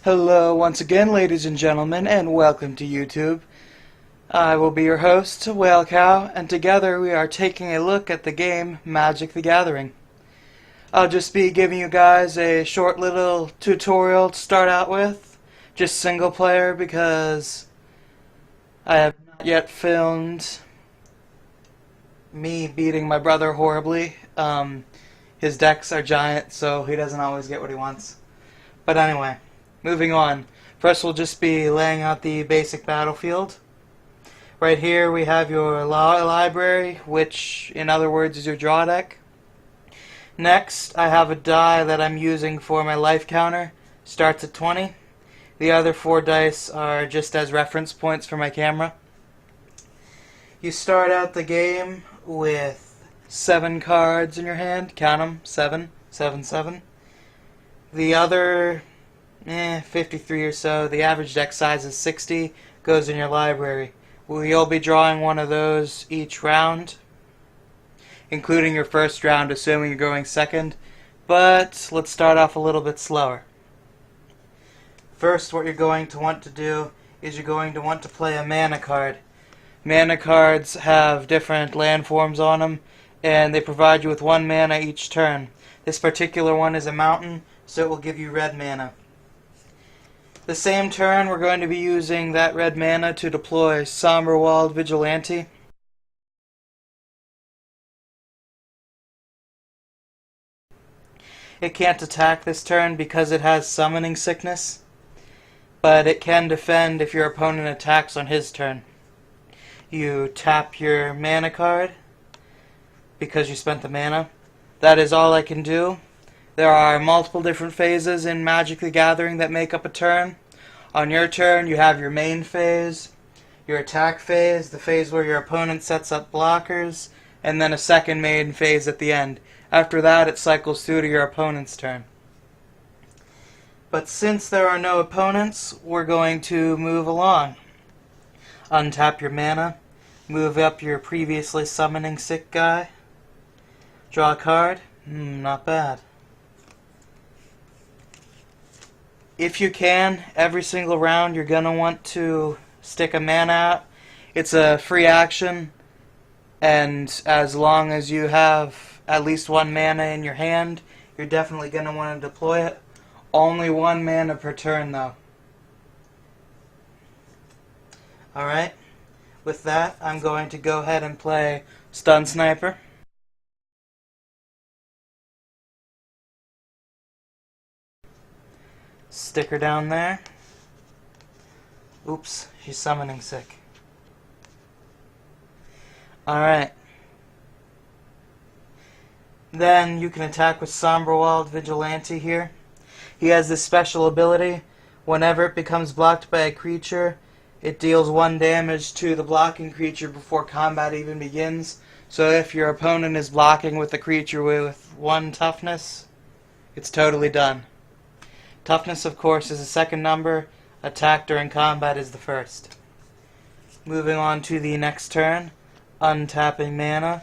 Hello once again, ladies and gentlemen, and welcome to YouTube. I will be your host, Whalecow, and together we are taking a look at the game Magic the Gathering. I'll just be giving you guys a short little tutorial to start out with, just single player, because I have not yet filmed me beating my brother horribly. His decks are giant, so he doesn't always get what he wants. But anyway, moving on. First we'll just be laying out the basic battlefield. Right here we have your library, which in other words is your draw deck. Next I have a die that I'm using for my life counter. Starts at 20. The other 4 dice are just as reference points for my camera. You start out the game with 7 cards in your hand. Count them. 7. 7, 7. The other 53 or so, the average deck size is 60, goes in your library. You'll be drawing one of those each round, including your first round, assuming you're going second. But let's start off a little bit slower. First, what you're going to want to do is you're going to want to play a mana card. Mana cards have different landforms on them, and they provide you with 1 mana each turn. This particular one is a mountain, so it will give you red mana. The same turn, we're going to be using that red mana to deploy Somberwald Vigilante. It can't attack this turn because it has Summoning Sickness, but it can defend if your opponent attacks on his turn. You tap your mana card because you spent the mana. That is all I can do. There are multiple different phases in Magic the Gathering that make up a turn. On your turn, you have your main phase, your attack phase, the phase where your opponent sets up blockers, and then a second main phase at the end. After that, it cycles through to your opponent's turn. But since there are no opponents, we're going to move along. Untap your mana, move up your previously summoning sick guy, draw a card. Not bad. If you can, every single round you're going to want to stick a mana out. It's a free action, and as long as you have at least 1 mana in your hand, you're definitely going to want to deploy it. Only 1 mana per turn though. Alright, with that I'm going to go ahead and play Stun Sniper. Stick her down there. Oops, she's summoning sick. Alright. Then you can attack with Somberwald Vigilante here. He has this special ability. Whenever it becomes blocked by a creature, it deals 1 damage to the blocking creature before combat even begins. So if your opponent is blocking with the creature with 1 toughness, it's totally done. Toughness, of course, is the second number. Attack during combat is the first. Moving on to the next turn. Untapping mana.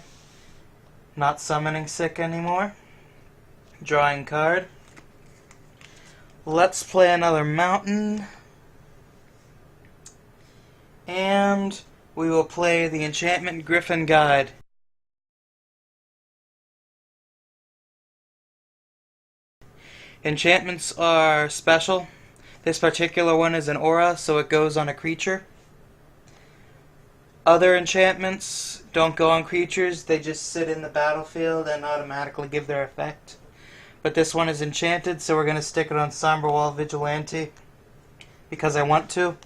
Not summoning sick anymore. Drawing card. Let's play another mountain. And we will play the Enchantment Griffin Guide. Enchantments are special. This particular one is an aura, so it goes on a creature. Other enchantments don't go on creatures, they just sit in the battlefield and automatically give their effect. But this one is enchanted, so we're going to stick it on Somberwald Vigilante because I want to.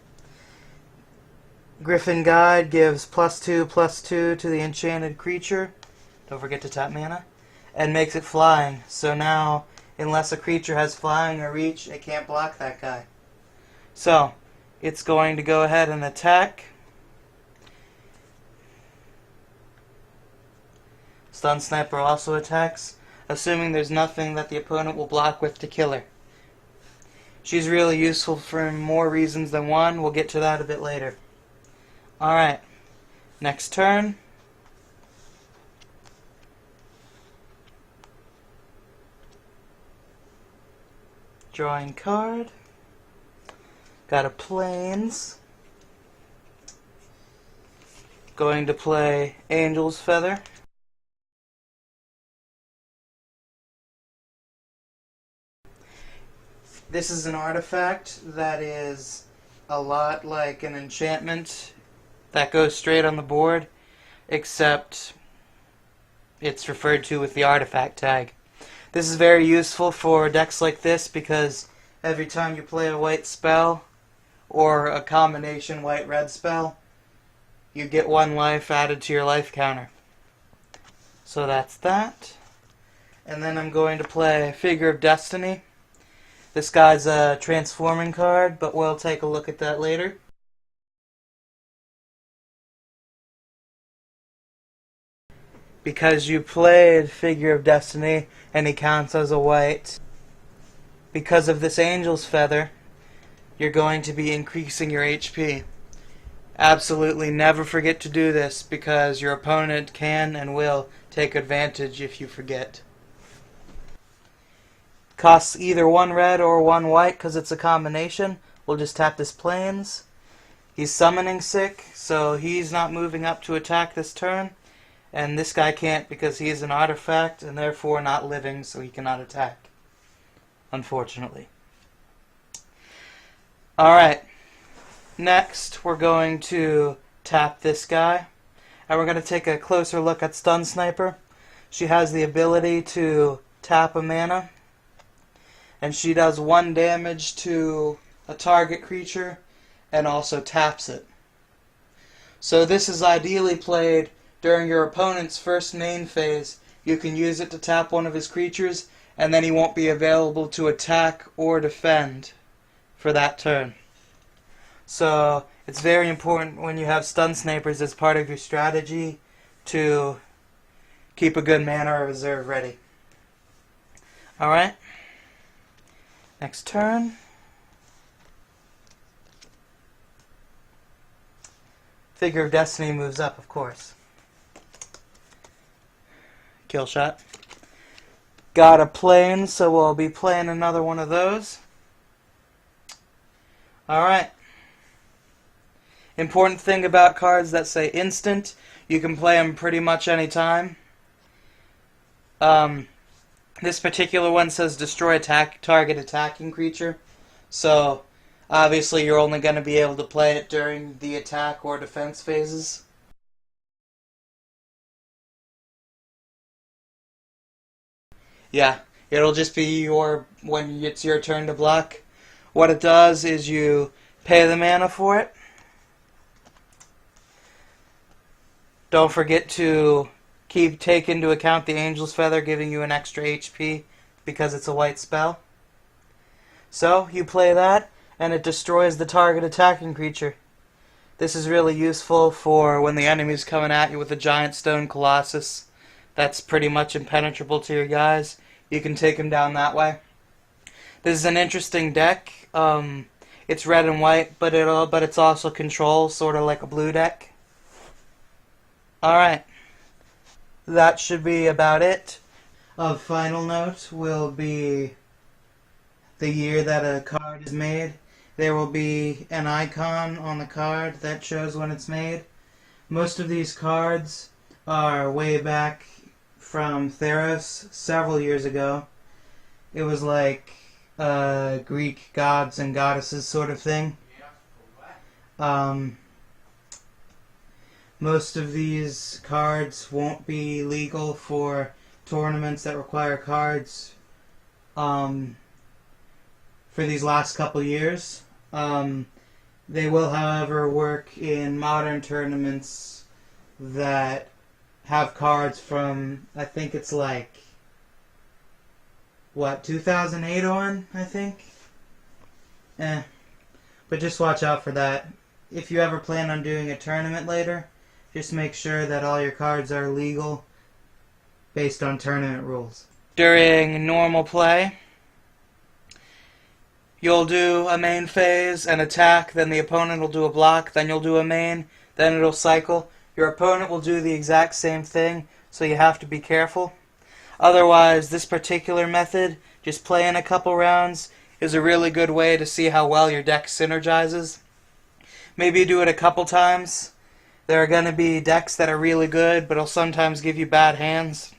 Griffin Guide gives +2/+2 to the enchanted creature. Don't forget to tap mana. And makes it flying, so now unless a creature has flying or reach, it can't block that guy. So, it's going to go ahead and attack. Stun Sniper also attacks, assuming there's nothing that the opponent will block with to kill her. She's really useful for more reasons than one. We'll get to that a bit later. Alright, next turn. Drawing card. Got a plains. Going to play Angel's Feather. This is an artifact that is a lot like an enchantment that goes straight on the board, except it's referred to with the artifact tag. This is very useful for decks like this because every time you play a white spell or a combination white-red spell, you get 1 life added to your life counter. So that's that. And then I'm going to play Figure of Destiny. This guy's a transforming card, but we'll take a look at that later. Because you played Figure of Destiny and he counts as a white, because of this Angel's Feather, you're going to be increasing your HP. Absolutely never forget to do this because your opponent can and will take advantage if you forget. Costs either 1 red or 1 white because it's a combination. We'll just tap this plains. He's summoning sick, so he's not moving up to attack this turn. And this guy can't because he is an artifact and therefore not living, so he cannot attack. Unfortunately. Alright. Next, we're going to tap this guy. And we're going to take a closer look at Stun Sniper. She has the ability to tap a mana. And she does 1 damage to a target creature and also taps it. So this is ideally played during your opponent's first main phase. You can use it to tap one of his creatures and then he won't be available to attack or defend for that turn. So it's very important when you have Stun Snipers as part of your strategy to keep a good mana reserve ready. Alright. Next turn. Figure of Destiny moves up, of course. Kill shot. Got a plane, so we'll be playing another one of those. Alright. Important thing about cards that say instant, you can play them pretty much any time. This particular one says destroy target attacking creature. So, obviously you're only going to be able to play it during the attack or defense phases. Yeah, it'll just be when it's your turn to block. What it does is you pay the mana for it. Don't forget to take into account the Angel's Feather giving you an extra HP because it's a white spell. So, you play that, and it destroys the target attacking creature. This is really useful for when the enemy's coming at you with a giant stone colossus that's pretty much impenetrable to your guys. You can take him down that way. This is an interesting deck. It's red and white, but it's also control, sort of like a blue deck. Alright. That should be about it. Of final note will be the year that a card is made. There will be an icon on the card that shows when it's made. Most of these cards are way back from Theros several years ago. It was like Greek gods and goddesses sort of thing. Most of these cards won't be legal for tournaments that require cards for these last couple years. They will, however, work in modern tournaments that have cards from, I think it's like, 2008 on, I think? But just watch out for that. If you ever plan on doing a tournament later, just make sure that all your cards are legal based on tournament rules. During normal play, you'll do a main phase, an attack, then the opponent will do a block, then you'll do a main, then it'll cycle. Your opponent will do the exact same thing, so you have to be careful. Otherwise, this particular method, just play in a couple rounds, is a really good way to see how well your deck synergizes. Maybe you do it a couple times. There are going to be decks that are really good, but it'll sometimes give you bad hands.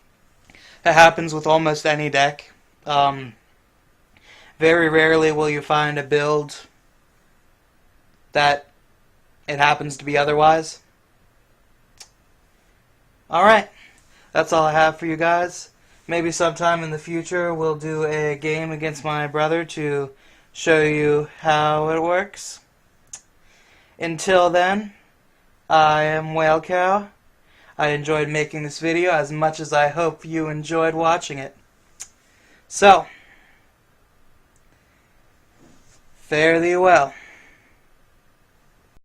That happens with almost any deck. Very rarely will you find a build that it happens to be otherwise. Alright, that's all I have for you guys. Maybe sometime in the future we'll do a game against my brother to show you how it works. Until then, I am Whalecow. I enjoyed making this video as much as I hope you enjoyed watching it. So, fare thee well.